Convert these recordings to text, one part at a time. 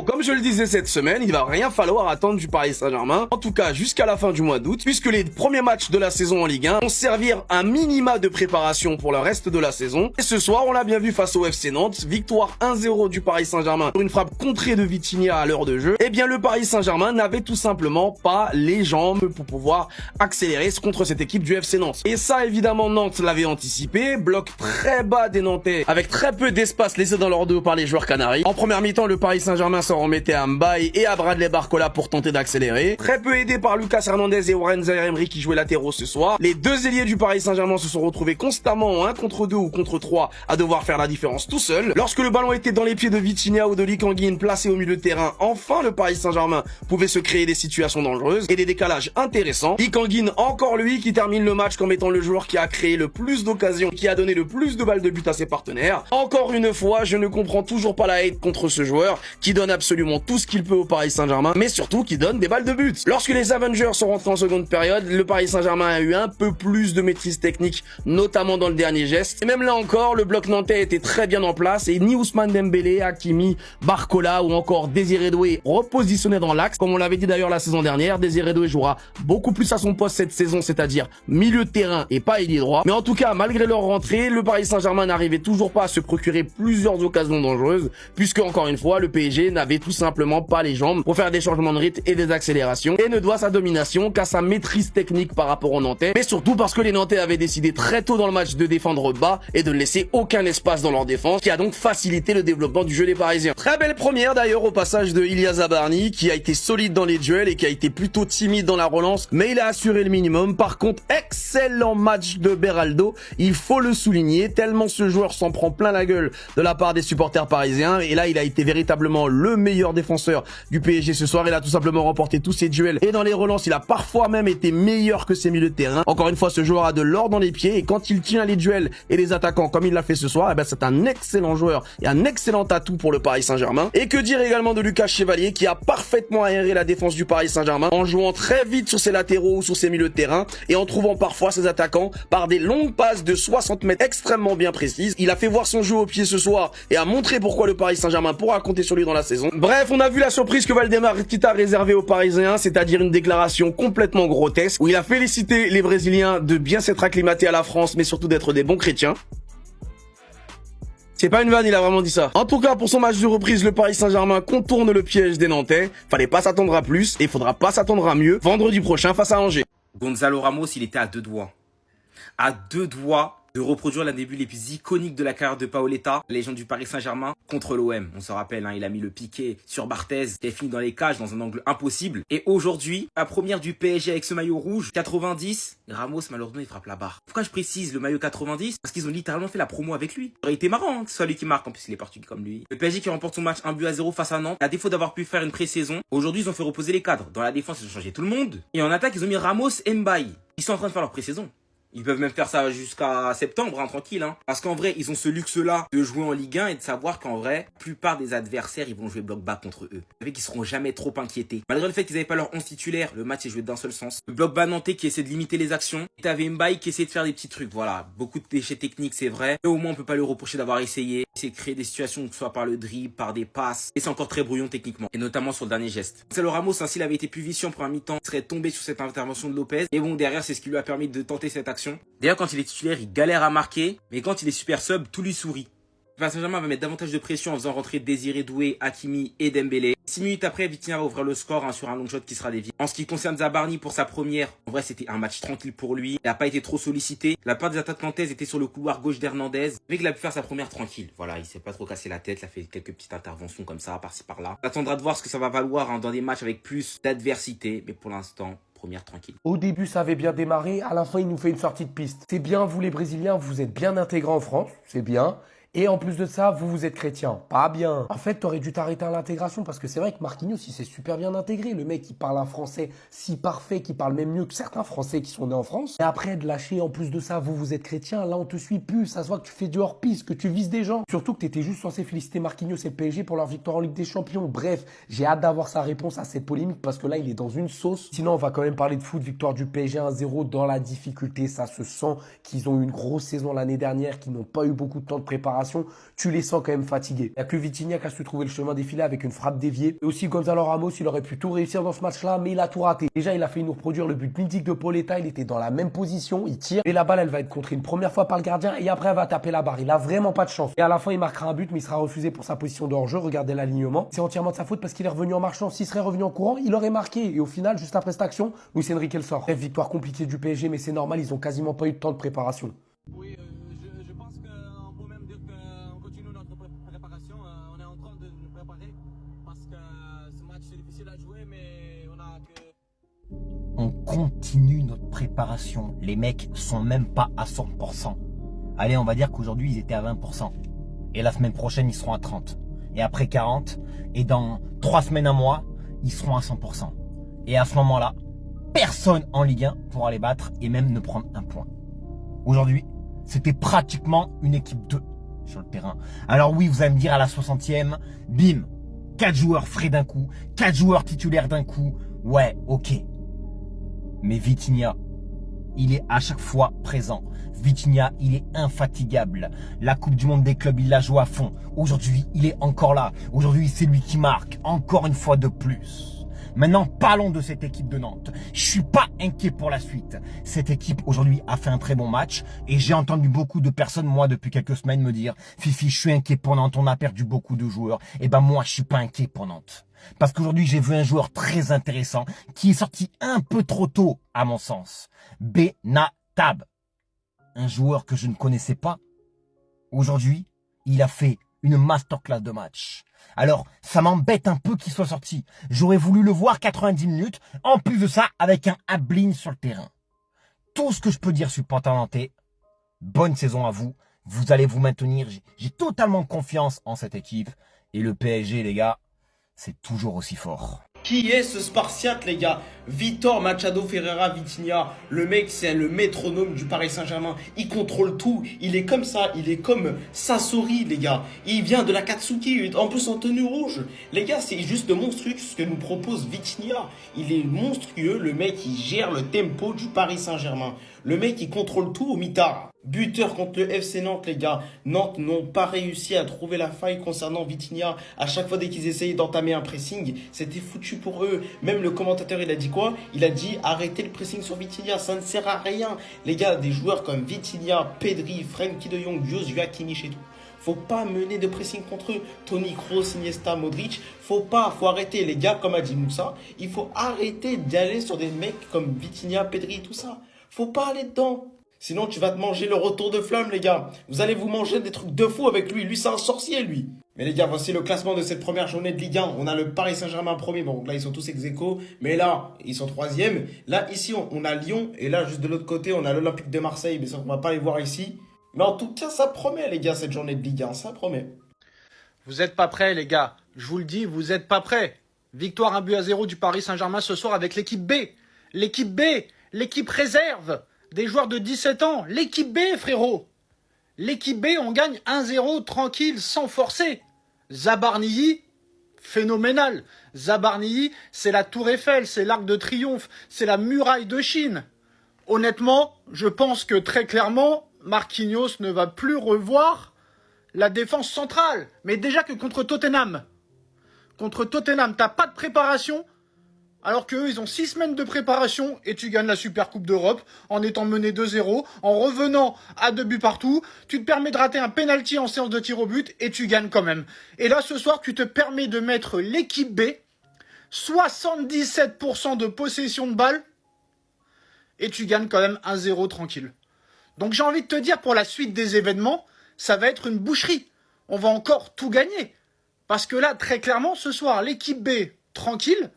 Bon, comme je le disais cette semaine, il va rien falloir attendre du Paris Saint-Germain, en tout cas jusqu'à la fin du mois d'août, puisque les premiers matchs de la saison en Ligue 1 vont servir un minima de préparation pour le reste de la saison. Et ce soir, on l'a bien vu face au FC Nantes, victoire 1-0 du Paris Saint-Germain sur une frappe contrée de Vitinha à l'heure de jeu. Eh bien, le Paris Saint-Germain n'avait tout simplement pas les jambes pour pouvoir accélérer contre cette équipe du FC Nantes. Et ça, évidemment, Nantes l'avait anticipé, bloc très bas des Nantais, avec très peu d'espace laissé dans leur dos par les joueurs canaris. En première mi-temps, le Paris Saint-Germain s'en remettait à Mbaye et à Bradley Barcola pour tenter d'accélérer. Très peu aidé par Lucas Hernandez et Warren Zaïre-Emery qui jouaient latéraux ce soir. Les deux ailiers du Paris Saint-Germain se sont retrouvés constamment en 1 contre 2 ou contre 3 à devoir faire la différence tout seul. Lorsque le ballon était dans les pieds de Vitinha ou de Lee Kang-in placé au milieu de terrain, enfin le Paris Saint-Germain pouvait se créer des situations dangereuses et des décalages intéressants. Lee Kang-in, encore lui, qui termine le match comme étant le joueur qui a créé le plus d'occasions, qui a donné le plus de balles de but à ses partenaires. Encore une fois, je ne comprends toujours pas la hate contre ce joueur qui donne absolument tout ce qu'il peut au Paris Saint-Germain, mais surtout qui donne des balles de but. Lorsque les Avengers sont rentrés en seconde période, le Paris Saint-Germain a eu un peu plus de maîtrise technique, notamment dans le dernier geste. Et même là encore, le bloc nantais était très bien en place et ni Ousmane Dembélé, Hakimi, Barcola ou encore Désiré Doué repositionné dans l'axe. Comme on l'avait dit d'ailleurs la saison dernière, Désiré Doué jouera beaucoup plus à son poste cette saison, c'est-à-dire milieu de terrain et pas ailier droit. Mais en tout cas, malgré leur rentrée, le Paris Saint-Germain n'arrivait toujours pas à se procurer plusieurs occasions dangereuses, puisque encore une fois, le PSG n'avait tout simplement pas les jambes pour faire des changements de rythme et des accélérations, et ne doit sa domination qu'à sa maîtrise technique par rapport aux Nantais, mais surtout parce que les Nantais avaient décidé très tôt dans le match de défendre bas et de ne laisser aucun espace dans leur défense, qui a donc facilité le développement du jeu des Parisiens. Très belle première d'ailleurs au passage de Ilya Zabarny, qui a été solide dans les duels et qui a été plutôt timide dans la relance, mais il a assuré le minimum. Par contre, excellent match de Beraldo, il faut le souligner, tellement ce joueur s'en prend plein la gueule de la part des supporters parisiens, et là il a été véritablement le meilleur défenseur du PSG ce soir. Il a tout simplement remporté tous ses duels et dans les relances il a parfois même été meilleur que ses milieux de terrain. Encore une fois, ce joueur a de l'or dans les pieds et quand il tient les duels et les attaquants comme il l'a fait ce soir, eh ben c'est un excellent joueur et un excellent atout pour le Paris Saint-Germain. Et que dire également de Lucas Chevalier, qui a parfaitement aéré la défense du Paris Saint-Germain en jouant très vite sur ses latéraux ou sur ses milieux de terrain et en trouvant parfois ses attaquants par des longues passes de 60 mètres extrêmement bien précises. Il a fait voir son jeu au pied ce soir et a montré pourquoi le Paris Saint-Germain pourra compter sur lui dans la saison. Bref, on a vu la surprise que Valdemar Kita a réservée aux Parisiens, c'est-à-dire une déclaration complètement grotesque où il a félicité les Brésiliens de bien s'être acclimatés à la France, mais surtout d'être des bons chrétiens. C'est pas une vanne, il a vraiment dit ça. En tout cas, pour son match de reprise, le Paris Saint-Germain contourne le piège des Nantais. Fallait pas s'attendre à plus et il faudra pas s'attendre à mieux vendredi prochain face à Angers. Gonzalo Ramos, il était à deux doigts. À deux doigts de reproduire l'un des buts les plus iconiques de la carrière de Paoletta, légende du Paris Saint-Germain, contre l'OM. On se rappelle, il a mis le piqué sur Barthez, qui a fini dans les cages dans un angle impossible. Et aujourd'hui, la première du PSG avec ce maillot rouge, 90, Ramos, malheureusement, il frappe la barre. Pourquoi je précise le maillot 90? Parce qu'ils ont littéralement fait la promo avec lui. Ça aurait été marrant que ce soit lui qui marque, en plus il est portugais comme lui. Le PSG qui remporte son match 1-0 face à Nantes, à défaut d'avoir pu faire une pré-saison, aujourd'hui ils ont fait reposer les cadres. Dans la défense, ils ont changé tout le monde. Et en attaque, ils ont mis Ramos et Mbaye. Ils sont en train de faire leur pré-saison. Ils peuvent même faire ça jusqu'à septembre, tranquille. Parce qu'en vrai, ils ont ce luxe-là de jouer en Ligue 1 et de savoir qu'en vrai, la plupart des adversaires, ils vont jouer bloc bas contre eux. Avec qu'ils seront jamais trop inquiétés. Malgré le fait qu'ils n'avaient pas leur 11 titulaire, le match est joué d'un seul sens. Le bloc bas nantais qui essaie de limiter les actions. Et t'avais Mbaye qui essaie de faire des petits trucs. Voilà, beaucoup de déchets techniques, c'est vrai. Mais au moins, on peut pas le reprocher d'avoir essayé. Essayer de créer des situations, que ce soit par le dribble, par des passes. Et c'est encore très brouillon techniquement. Et notamment sur le dernier geste. Gonzalo Ramos, s'il avait été plus vicieux en première mi-temps, serait tombé sur cette intervention de Lopez. Et bon, derrière, c'est ce qui lui a permis de tenter cette action. D'ailleurs, quand il est titulaire, il galère à marquer, mais quand il est super sub, tout lui sourit. Le Paris Saint-Germain va mettre davantage de pression en faisant rentrer Désiré Doué, Hakimi et Dembélé. 6 minutes après, Vitinha va ouvrir le score sur un long shot qui sera dévié. En ce qui concerne Zabarny pour sa première, en vrai c'était un match tranquille pour lui. Il n'a pas été trop sollicité. La part des attaques nantaises était sur le couloir gauche d'Hernandez. Mais qu'il a pu faire sa première tranquille. Voilà, il s'est pas trop cassé la tête. Il a fait quelques petites interventions comme ça, par-ci par-là. On attendra de voir ce que ça va valoir dans des matchs avec plus d'adversité. Mais pour l'instant, première tranquille. Au début, ça avait bien démarré. À la fin, il nous fait une sortie de piste. C'est bien, vous les Brésiliens, vous êtes bien intégrés en France. C'est bien. Et en plus de ça, vous êtes chrétien. Pas bien. En fait, t'aurais dû t'arrêter à l'intégration parce que c'est vrai que Marquinhos, il s'est super bien intégré. Le mec, il parle un français si parfait, qui parle même mieux que certains Français qui sont nés en France. Et après, de lâcher, en plus de ça, vous êtes chrétien. Là, on te suit plus. Ça se voit que tu fais du hors-piste, que tu vises des gens. Surtout que t'étais juste censé féliciter Marquinhos et le PSG pour leur victoire en Ligue des Champions. Bref, j'ai hâte d'avoir sa réponse à cette polémique parce que là, il est dans une sauce. Sinon, on va quand même parler de foot. Victoire du PSG 1-0 dans la difficulté. Ça se sent qu'ils ont eu une grosse saison l'année dernière, qu'ils n'ont pas eu beaucoup de temps de préparation. préparation, tu les sens quand même fatigués. Il n'y a que Vitinha qui a su trouver le chemin défilé avec une frappe déviée. Et aussi Gonzalo Ramos, il aurait pu tout réussir dans ce match-là, mais il a tout raté. Déjà, il a fait nous reproduire le but mythique de Pauletta, il était dans la même position, il tire. Et la balle, elle va être contrée une première fois par le gardien et après, elle va taper la barre. Il a vraiment pas de chance. Et à la fin, il marquera un but, mais il sera refusé pour sa position de hors-jeu. Regardez l'alignement. C'est entièrement de sa faute parce qu'il est revenu en marchant. S'il serait revenu en courant, il aurait marqué. Et au final, juste après cette action, Luis Enrique le sort. Bref, victoire compliquée du PSG, mais c'est normal, ils ont quasiment pas eu de temps de préparation. Oui, je pense qu'on peut même dire qu'on continue notre préparation. On est en train de nous préparer parce que ce match c'est difficile à jouer, mais on a que... On continue notre préparation. Les mecs sont même pas à 100%. Allez, on va dire qu'aujourd'hui ils étaient à 20%. Et la semaine prochaine ils seront à 30%. Et après 40%. Et dans 3 semaines, un mois, ils seront à 100%. Et à ce moment-là, personne en Ligue 1 pourra les battre et même ne prendre un point. Aujourd'hui, c'était pratiquement une équipe 2 sur le terrain. Alors oui, vous allez me dire à la 60e, bim, 4 joueurs frais d'un coup, 4 joueurs titulaires d'un coup. Ouais, ok. Mais Vitinha, il est à chaque fois présent. Vitinha, il est infatigable. La Coupe du Monde des clubs, il la joue à fond. Aujourd'hui, il est encore là. Aujourd'hui, c'est lui qui marque. Encore une fois de plus. Maintenant, parlons de cette équipe de Nantes. Je suis pas inquiet pour la suite. Cette équipe, aujourd'hui, a fait un très bon match. Et j'ai entendu beaucoup de personnes, moi, depuis quelques semaines, me dire « Fifi, je suis inquiet pour Nantes, on a perdu beaucoup de joueurs. » Eh ben, moi, je suis pas inquiet pour Nantes. Parce qu'aujourd'hui, j'ai vu un joueur très intéressant qui est sorti un peu trop tôt, à mon sens. Benatab. Un joueur que je ne connaissais pas. Aujourd'hui, il a fait une masterclass de match. Alors, ça m'embête un peu qu'il soit sorti. J'aurais voulu le voir 90 minutes. En plus de ça, avec un Ablin sur le terrain. Tout ce que je peux dire, supporter nantais, bonne saison à vous. Vous allez vous maintenir. J'ai totalement confiance en cette équipe. Et le PSG, les gars, c'est toujours aussi fort. Qui est ce Spartiate, les gars? Vitor Machado Ferreira Vitinha. Le mec, c'est le métronome du Paris Saint-Germain. Il contrôle tout. Il est comme ça. Il est comme Sassori, les gars. Il vient de la Katsuki. En plus, en tenue rouge. Les gars, c'est juste monstrueux ce que nous propose Vitinha. Il est monstrueux. Le mec, il gère le tempo du Paris Saint-Germain. Le mec, il contrôle tout au mitard. Buteur contre le FC Nantes, les gars. Nantes n'ont pas réussi à trouver la faille concernant Vitinha. À chaque fois, dès qu'ils essayaient d'entamer un pressing, c'était foutu pour eux. Même le commentateur, il a dit quoi? Il a dit arrêtez le pressing sur Vitinha, ça ne sert à rien. Les gars, des joueurs comme Vitinha, Pedri, Frenkie de Jong, Joshua Kimmich et tout. Faut pas mener de pressing contre eux. Toni Kroos, Iniesta, Modric. Faut arrêter, les gars, comme a dit Moussa. Il faut arrêter d'aller sur des mecs comme Vitinha, Pedri et tout ça. Faut pas aller dedans. Sinon, tu vas te manger le retour de flamme, les gars. Vous allez vous manger des trucs de fou avec lui. Lui, c'est un sorcier, lui. Mais les gars, voici le classement de cette première journée de Ligue 1. On a le Paris Saint-Germain premier. Bon, là, ils sont tous ex-aequo. Mais là, ils sont troisième. Là, ici, on a Lyon. Et là, juste de l'autre côté, on a l'Olympique de Marseille. Mais ça, on va pas les voir ici. Mais en tout cas, ça promet, les gars, cette journée de Ligue 1. Ça promet. Vous êtes pas prêts, les gars. Je vous le dis, vous êtes pas prêts. Victoire 1-0 du Paris Saint-Germain ce soir avec l'équipe B. L'équipe B, l'équipe réserve des joueurs de 17 ans. L'équipe B, frérot. L'équipe B, on gagne 1-0 tranquille, sans forcer. Zabarnyi, phénoménal. Zabarnyi, c'est la Tour Eiffel, c'est l'Arc de Triomphe, c'est la muraille de Chine. Honnêtement, je pense que très clairement, Marquinhos ne va plus revoir la défense centrale. Mais déjà que contre Tottenham, t'as pas de préparation, alors qu'eux, ils ont 6 semaines de préparation et tu gagnes la Super Coupe d'Europe en étant mené 2-0, en revenant à 2 buts partout. Tu te permets de rater un penalty en séance de tir au but et tu gagnes quand même. Et là, ce soir, tu te permets de mettre l'équipe B, 77% de possession de balle et tu gagnes quand même 1-0 tranquille. Donc j'ai envie de te dire, pour la suite des événements, ça va être une boucherie. On va encore tout gagner. Parce que là, très clairement, ce soir, l'équipe B, tranquille.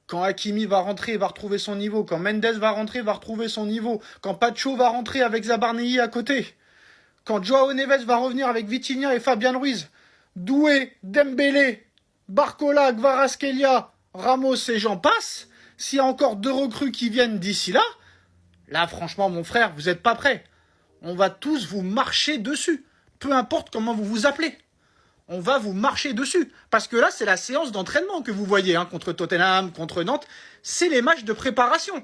Quand Hakimi va rentrer, il va retrouver son niveau. Quand Mendes va rentrer, il va retrouver son niveau. Quand Pacho va rentrer avec Zabarnyi à côté. Quand Joao Neves va revenir avec Vitinha et Fabian Ruiz. Doué, Dembélé, Barcola, Kvaratskhelia, Ramos et j'en passe. S'il y a encore 2 recrues qui viennent d'ici là, là franchement mon frère, vous n'êtes pas prêts. On va tous vous marcher dessus. Peu importe comment vous vous appelez. On va vous marcher dessus. Parce que là, c'est la séance d'entraînement que vous voyez, hein, contre Tottenham, contre Nantes. C'est les matchs de préparation.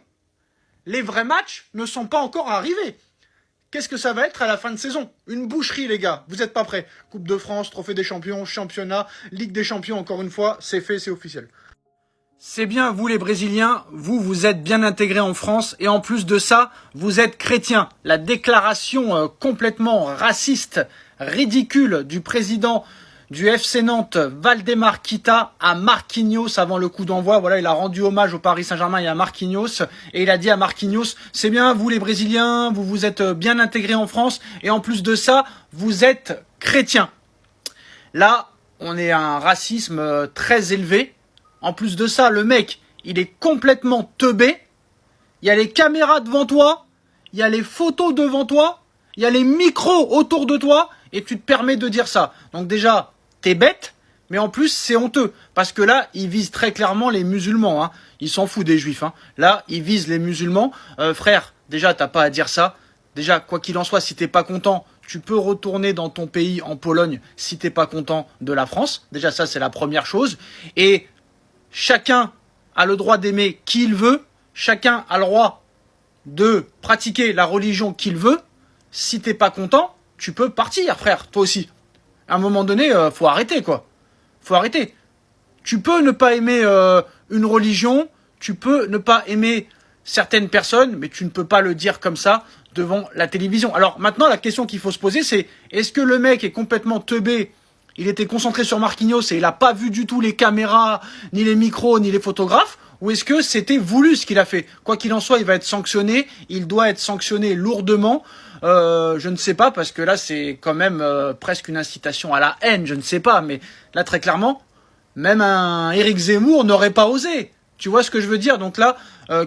Les vrais matchs ne sont pas encore arrivés. qu'est-ce que ça va être à la fin de saison? Une boucherie, les gars. Vous n'êtes pas prêts. Coupe de France, Trophée des Champions, Championnat, Ligue des Champions, encore une fois, c'est fait, c'est officiel. C'est bien, vous les Brésiliens, vous êtes bien intégrés en France et en plus de ça, vous êtes chrétiens. La déclaration complètement raciste, ridicule du président du FC Nantes, Valdemar Kita, à Marquinhos avant le coup d'envoi. Voilà, il a rendu hommage au Paris Saint-Germain et à Marquinhos. Et il a dit à Marquinhos, c'est bien, vous les Brésiliens, vous êtes bien intégrés en France et en plus de ça, vous êtes chrétiens. Là, on est à un racisme très élevé. En plus de ça, le mec, il est complètement teubé. Il y a les caméras devant toi, il y a les photos devant toi, il y a les micros autour de toi, et tu te permets de dire ça. Donc déjà, t'es bête, mais en plus, c'est honteux. Parce que là, il vise très clairement les musulmans. Hein. Il s'en fout des juifs. Hein. Là, il vise les musulmans. Frère, déjà, t'as pas à dire ça. Déjà, quoi qu'il en soit, si t'es pas content, tu peux retourner dans ton pays, en Pologne, si t'es pas content de la France. Déjà, ça, c'est la première chose. Et chacun a le droit d'aimer qui il veut. Chacun a le droit de pratiquer la religion qu'il veut. Si t'es pas content, tu peux partir, frère, toi aussi. À un moment donné, faut arrêter, quoi. Faut arrêter. Tu peux ne pas aimer une religion, tu peux ne pas aimer certaines personnes, mais tu ne peux pas le dire comme ça devant la télévision. Alors maintenant, la question qu'il faut se poser, c'est est-ce que le mec est complètement teubé? Il était concentré sur Marquinhos et il n'a pas vu du tout les caméras, ni les micros, ni les photographes? Ou est-ce que c'était voulu ce qu'il a fait? Quoi qu'il en soit, il va être sanctionné. Il doit être sanctionné lourdement. Je ne sais pas, parce que là, c'est quand même presque une incitation à la haine. Je ne sais pas, mais là, très clairement, même un Éric Zemmour n'aurait pas osé. Tu vois ce que je veux dire? Donc là,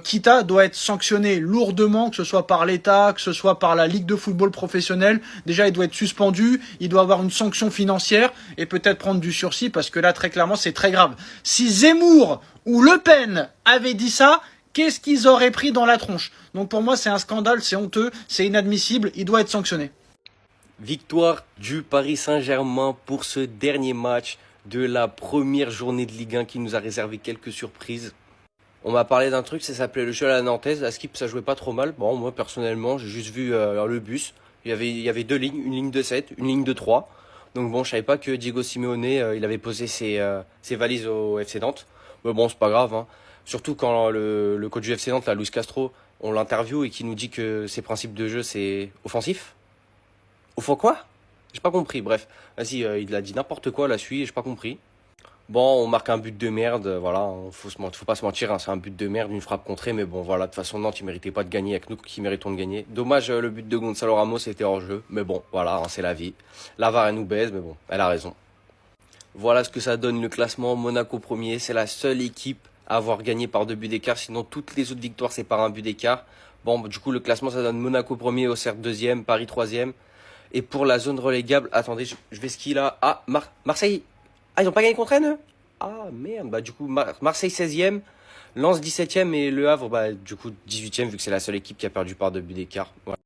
Kita doit être sanctionné lourdement, que ce soit par l'État, que ce soit par la Ligue de football professionnelle. Déjà, il doit être suspendu, il doit avoir une sanction financière et peut-être prendre du sursis parce que là, très clairement, c'est très grave. Si Zemmour ou Le Pen avaient dit ça, qu'est-ce qu'ils auraient pris dans la tronche? Donc pour moi, c'est un scandale, c'est honteux, c'est inadmissible, il doit être sanctionné. Victoire du Paris Saint-Germain pour ce dernier match de la première journée de Ligue 1 qui nous a réservé quelques surprises. On m'a parlé d'un truc, ça s'appelait le jeu à la nantaise. À Skip, ça jouait pas trop mal. Bon, moi, personnellement, j'ai juste vu le bus. Il y avait deux lignes, une ligne de 7, une ligne de 3. Donc bon, je savais pas que Diego Simeone, il avait posé ses valises au FC Nantes. Mais bon, c'est pas grave. Hein. Surtout quand le coach du FC Nantes, là, Luis Castro, on l'interview et qui nous dit que ses principes de jeu, c'est offensif. Au fond quoi? J'ai pas compris. Bref, vas-y, il a dit n'importe quoi là-dessus, j'ai pas compris. Bon, on marque un but de merde, voilà, faut pas se mentir, hein, c'est un but de merde, une frappe contrée, mais bon, voilà, de toute façon, Nantes, il méritait pas de gagner, avec nous qui méritons de gagner. Dommage, le but de Gonzalo Ramos était hors jeu, mais bon, voilà, hein, c'est la vie. La VAR, elle nous baise, mais bon, elle a raison. Voilà ce que ça donne le classement. Monaco premier, c'est la seule équipe à avoir gagné par 2 buts d'écart, sinon toutes les autres victoires, c'est par un but d'écart. Bon, du coup, le classement, ça donne Monaco premier, Auxerre deuxième, Paris troisième. Et pour la zone relégable, attendez, je vais ski là. Ah, Marseille. Ah, ils n'ont pas gagné contre Rennes? Ah, merde. Bah, du coup, Marseille 16e, Lens 17e et Le Havre, bah, du coup, 18e, vu que c'est la seule équipe qui a perdu par 2 buts d'écart. Voilà.